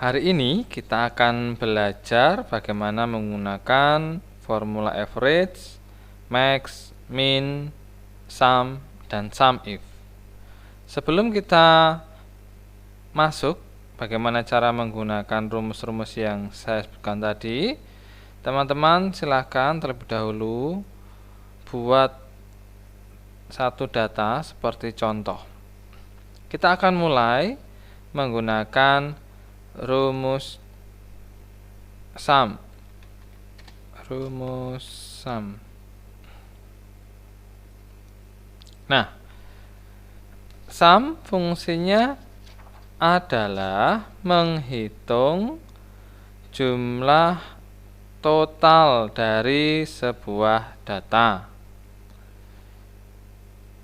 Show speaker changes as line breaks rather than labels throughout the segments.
Hari ini kita akan belajar bagaimana menggunakan formula average, max, min, sum, dan sum if. Sebelum kita masuk bagaimana cara menggunakan rumus-rumus yang saya sebutkan tadi, teman-teman silahkan terlebih dahulu buat satu data seperti contoh. Kita akan mulai menggunakan rumus sum. Nah, sum fungsinya adalah menghitung jumlah total dari sebuah data.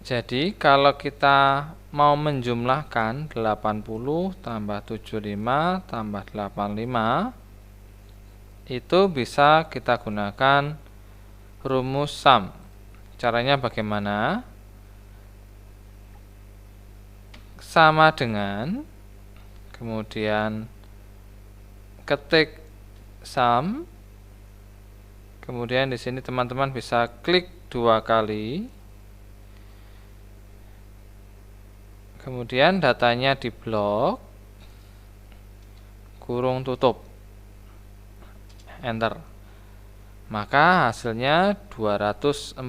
Jadi kalau kita mau menjumlahkan 80 tambah 75 tambah 85, itu bisa kita gunakan rumus sum. Caranya bagaimana? Sama dengan, kemudian ketik sum, kemudian di sini teman-teman bisa klik 2 kali. Kemudian datanya di blok, kurung tutup, enter. Maka hasilnya 240.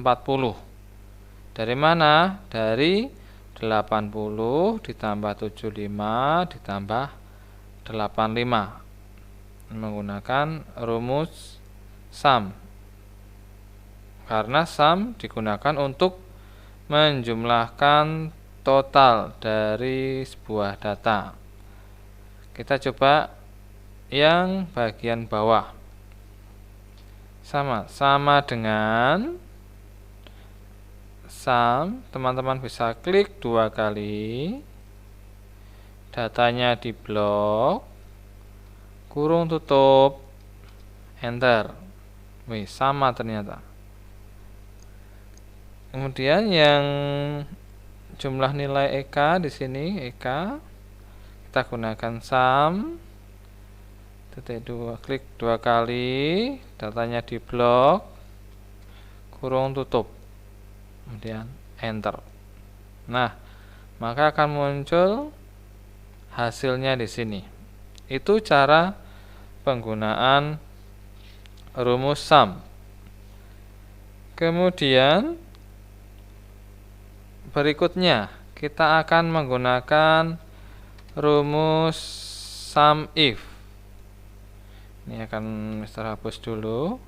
Dari mana? Dari 80 ditambah 75 ditambah 85. Menggunakan rumus sum. Karena sum digunakan untuk menjumlahkan total dari sebuah data. Kita coba yang bagian bawah. Sama dengan sum, teman-teman bisa klik 2 kali. Datanya di blok, kurung tutup, enter. Wih, sama ternyata. Kemudian yang jumlah nilai EK di sini, EK kita gunakan sum, klik 2 kali, datanya di blok, kurung tutup, kemudian enter. Nah, maka akan muncul hasilnya di sini. Itu cara penggunaan rumus sum. Kemudian berikutnya kita akan menggunakan rumus sum if. Ini akan Mister hapus dulu.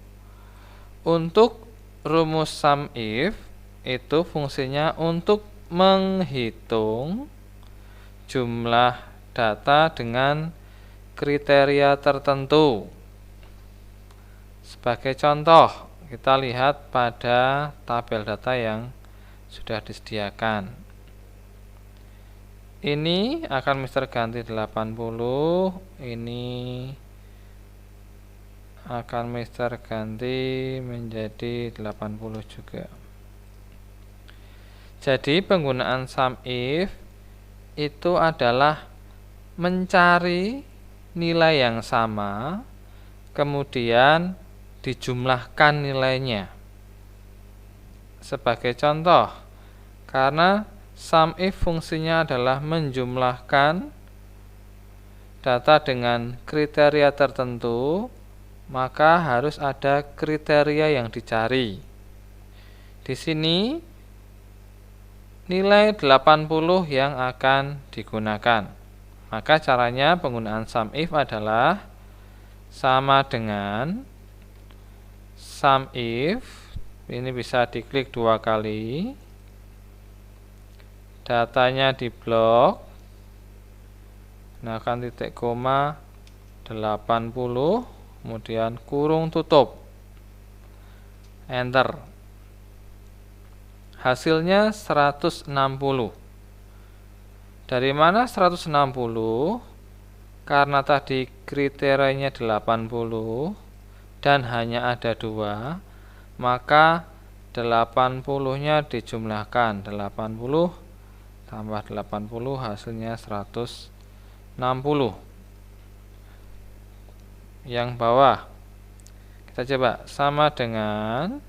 Untuk rumus sum if itu fungsinya untuk menghitung jumlah data dengan kriteria tertentu. Sebagai contoh, kita lihat pada tabel data yang sudah disediakan. Ini akan Mister ganti 80, ini akan Mister ganti menjadi 80 juga. Jadi penggunaan sum if itu adalah mencari nilai yang sama, kemudian dijumlahkan nilainya. Sebagai contoh, karena sum if fungsinya adalah menjumlahkan data dengan kriteria tertentu, maka harus ada kriteria yang dicari. Di sini nilai 80 yang akan digunakan. Maka caranya penggunaan sum if adalah sama dengan sum if, ini bisa diklik 2 kali, datanya di blok, gunakan titik koma 80, kemudian kurung tutup, enter. Hasilnya 160. Dari mana 160? Karena tadi kriterianya 80 dan hanya ada 2, maka 80-nya dijumlahkan. 80 tambah 80 hasilnya 160. yang bawah. Kita coba sama dengan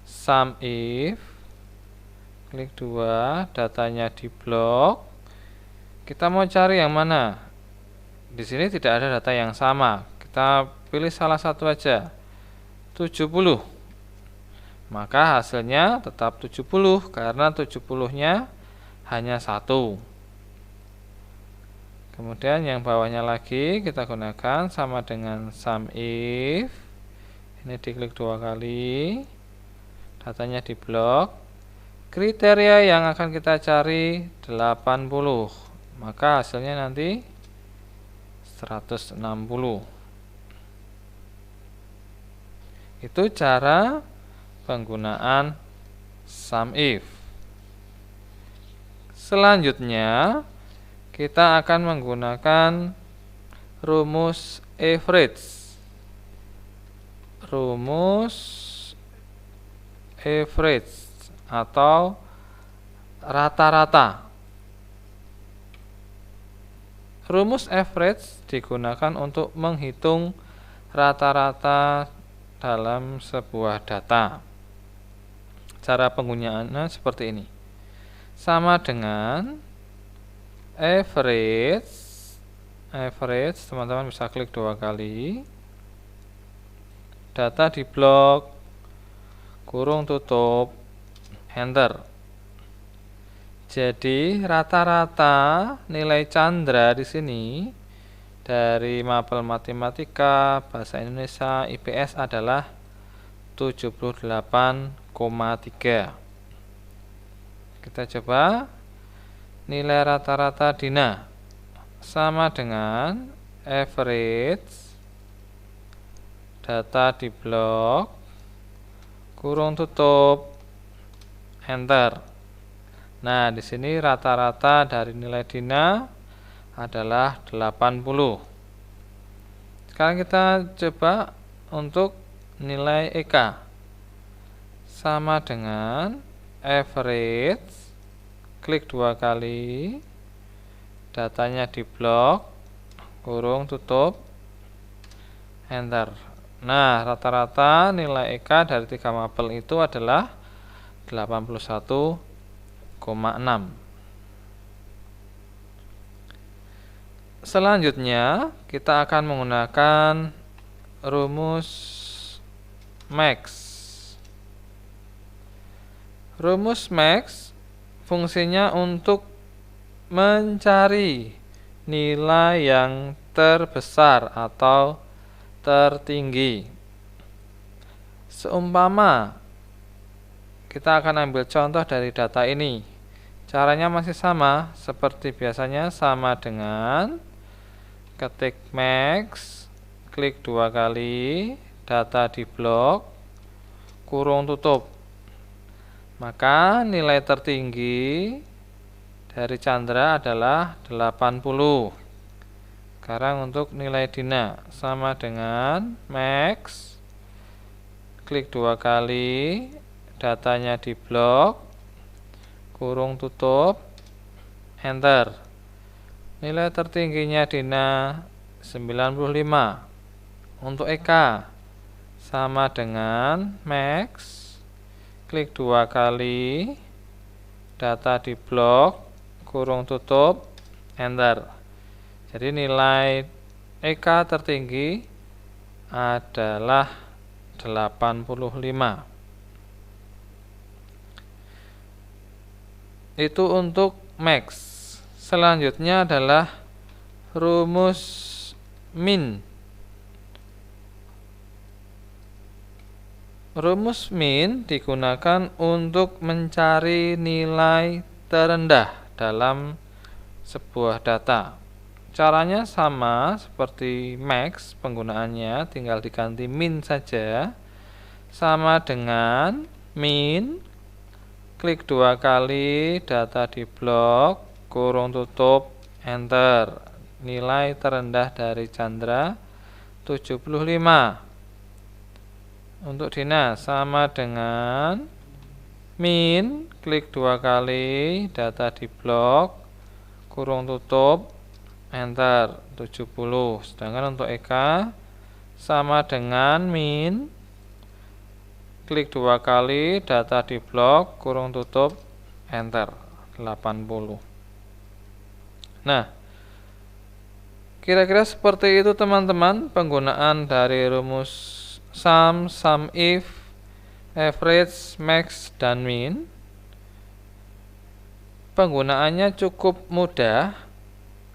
sum if, klik 2, datanya di blok. Kita mau cari yang mana? Di sini tidak ada data yang sama. Kita pilih salah satu aja, 70. Maka hasilnya tetap 70 karena 70-nya hanya 1. Kemudian yang bawahnya lagi kita gunakan sama dengan sum if. Ini diklik 2 kali. Datanya di blok. Kriteria yang akan kita cari 80. Maka hasilnya nanti 160. Itu cara penggunaan sum if. Selanjutnya kita akan menggunakan rumus average. Rumus average atau rata-rata. Rumus average digunakan untuk menghitung rata-rata dalam sebuah data. Cara penggunaannya seperti ini. Sama dengan average, teman-teman bisa klik 2 kali. Data di blok, kurung tutup, enter. Jadi rata-rata nilai Chandra di sini dari mapel matematika, bahasa Indonesia, IPS adalah 78,3. Kita coba nilai rata-rata Dina sama dengan average, data di blok, kurung tutup, enter. Nah, di sini rata-rata dari nilai Dina adalah 80. Sekarang kita coba untuk nilai EK. Sama dengan average, klik 2 kali, datanya di blok, kurung tutup, enter. Nah, rata-rata nilai EK dari 3 mapel itu adalah 81,6. Selanjutnya kita akan menggunakan rumus max. Rumus max fungsinya untuk mencari nilai yang terbesar atau tertinggi. Seumpama kita akan ambil contoh dari data ini. Caranya masih sama seperti biasanya, sama dengan ketik max, klik 2 kali, data di blok, kurung tutup. Maka nilai tertinggi dari Chandra adalah 80. Sekarang untuk nilai Dina sama dengan max, klik 2 kali, datanya di blok, kurung tutup, enter. Nilai tertingginya Dina 95. Untuk EK sama dengan max, klik 2 kali, data di blok, kurung tutup, enter. Jadi nilai EK tertinggi adalah 85. Itu untuk max. Selanjutnya adalah rumus min. Rumus min digunakan untuk mencari nilai terendah dalam sebuah data. Caranya sama seperti max, penggunaannya tinggal diganti min saja. Sama dengan min, klik 2 kali, data di blok, kurung tutup, enter. Nilai terendah dari Chandra 75. Untuk Dina sama dengan min, klik 2 kali, data di blok, kurung tutup, enter, 70. Sedangkan untuk EK sama dengan min, klik 2 kali, data di blok, kurung tutup, enter, 80. Nah, kira-kira seperti itu teman-teman penggunaan dari rumus sum if, average, max, dan min. Penggunaannya cukup mudah.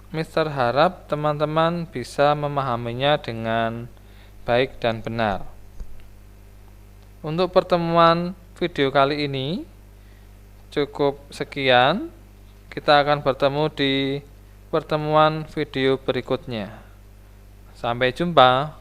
Mister harap teman-teman bisa memahaminya dengan baik dan benar. Untuk pertemuan video kali ini cukup sekian. Kita akan bertemu di pertemuan video berikutnya. Sampai jumpa.